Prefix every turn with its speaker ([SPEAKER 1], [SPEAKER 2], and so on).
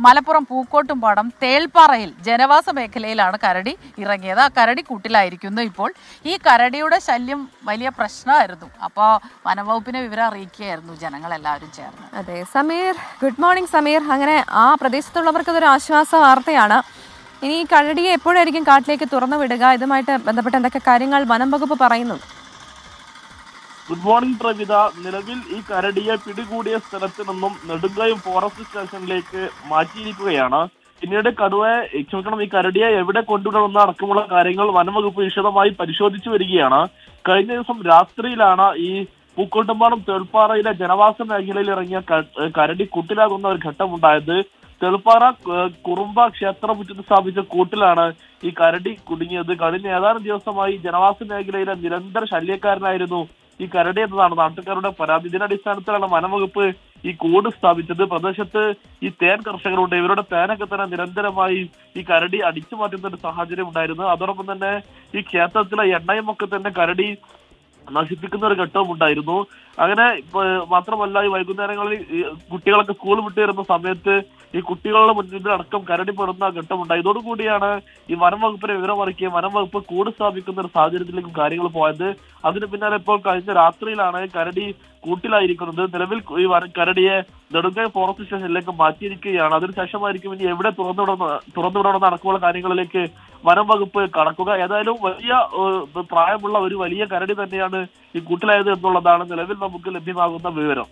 [SPEAKER 1] മലപ്പുറം പൂക്കോട്ടുംപാടം തേൾപ്പാറയിൽ ജനവാസ മേഖലയിലാണ് കരടി ഇറങ്ങിയത്. ആ കരടി കൂട്ടിലായിരിക്കുന്നു ഇപ്പോൾ. ഈ കരടിയുടെ ശല്യം വലിയ പ്രശ്നമായിരുന്നു. അപ്പോൾ വനംവകുപ്പിനെ വിവരം അറിയിക്കുകയായിരുന്നു ജനങ്ങളെല്ലാവരും ചേർന്ന്.
[SPEAKER 2] അതെ, സമീർ, ഗുഡ് മോർണിംഗ് സമീർ. അങ്ങനെ ആ പ്രദേശത്തുള്ളവർക്ക് ഇതൊരു ആശ്വാസ വാർത്തയാണ്. ഇനി ഈ കരടിയെ എപ്പോഴായിരിക്കും കാട്ടിലേക്ക് തുറന്നു വിടുക? ഇതുമായിട്ട് ബന്ധപ്പെട്ട് എന്തൊക്കെ കാര്യങ്ങൾ വനം വകുപ്പ് പറയുന്നു?
[SPEAKER 3] Good morning Pravitha. നിലവിൽ ഈ കരടിയെ പിടികൂടിയ സ്ഥലത്ത് നിന്നും നെടുങ്കയം ഫോറസ്റ്റ് സ്റ്റേഷനിലേക്ക് മാറ്റിയിരിക്കുകയാണ്. പിന്നീട് ഈ കരടിയെ എവിടെ കൊണ്ടുവിടണമെന്ന അടക്കമുള്ള കാര്യങ്ങൾ വനംവകുപ്പ് വിശദമായി പരിശോധിച്ചു വരികയാണ്. കഴിഞ്ഞ ദിവസം രാത്രിയിലാണ് ഈ പൂക്കോട്ടുംപാടം തേൾപ്പാറയിലെ ജനവാസ മേഖലയിൽ ഇറങ്ങിയ കരടി കൂട്ടിലാകുന്ന ഒരു ഘട്ടമുണ്ടായത്. തേൾപ്പാറ കുറുമ്പ ക്ഷേത്രമുറ്റത്ത് സ്ഥാപിച്ച കൂട്ടിലാണ് ഈ കരടി കുടുങ്ങിയത്. കഴിഞ്ഞ ഏതാനും ദിവസമായി ജനവാസ മേഖലയിലെ നിരന്തര ശല്യക്കാരനായിരുന്നു ഈ കരടി എന്നതാണ് നാട്ടുകാരുടെ പരാതി. ഇതിന്റെ അടിസ്ഥാനത്തിലാണ് വനംവകുപ്പ് ഈ കൂട് സ്ഥാപിച്ചത്. പ്രദേശത്ത് ഈ തേൻ കർഷകരുണ്ട്. ഇവരുടെ തേനൊക്കെ തന്നെ നിരന്തരമായി ഈ കരടി അടിച്ചു മാറ്റുന്ന ഒരു സാഹചര്യം ഉണ്ടായിരുന്നു. അതോടൊപ്പം തന്നെ ഈ ക്ഷേത്രത്തിലെ എണ്ണയും ഒക്കെ തന്നെ കരടി നശിപ്പിക്കുന്ന ഒരു ഘട്ടവും ഉണ്ടായിരുന്നു. അങ്ങനെ മാത്രമല്ല, ഈ വൈകുന്നേരങ്ങളിൽ കുട്ടികളൊക്കെ സ്കൂൾ വിട്ടു വരുന്ന സമയത്ത് ഈ കുട്ടികളുടെ മുന്നിൽ അടക്കം കരടി പെടുന്ന ഘട്ടമുണ്ടായി. ഇതോടുകൂടിയാണ് ഈ വനം വകുപ്പിനെ വിവരം അറിയിക്കുകയും വനം വകുപ്പ് കൂട് സ്ഥാപിക്കുന്ന ഒരു സാഹചര്യത്തിലേക്കും കാര്യങ്ങൾ പോയത്. അതിന് പിന്നാലെ ഇപ്പോൾ കഴിഞ്ഞ രാത്രിയിലാണ് കരടി കൂട്ടിലായിരിക്കുന്നത്. നിലവിൽ ഈ കരടിയെ നെടുങ്കയം ഫോറസ്റ്റ് സ്റ്റേഷനിലേക്ക് മാറ്റിയിരിക്കുകയാണ്. അതിനുശേഷമായിരിക്കും ഇനി എവിടെ തുറന്നുവിടണമെന്ന് അടക്കമുള്ള കാര്യങ്ങളിലേക്ക് വനം വകുപ്പ് കടക്കുക. ഏതായാലും വലിയ പ്രായമുള്ള ഒരു വലിയ കരടി തന്നെയാണ് ഈ കൂട്ടിലായത് എന്നുള്ളതാണ് നിലവിൽ നമുക്ക് ലഭ്യമാകുന്ന വിവരം.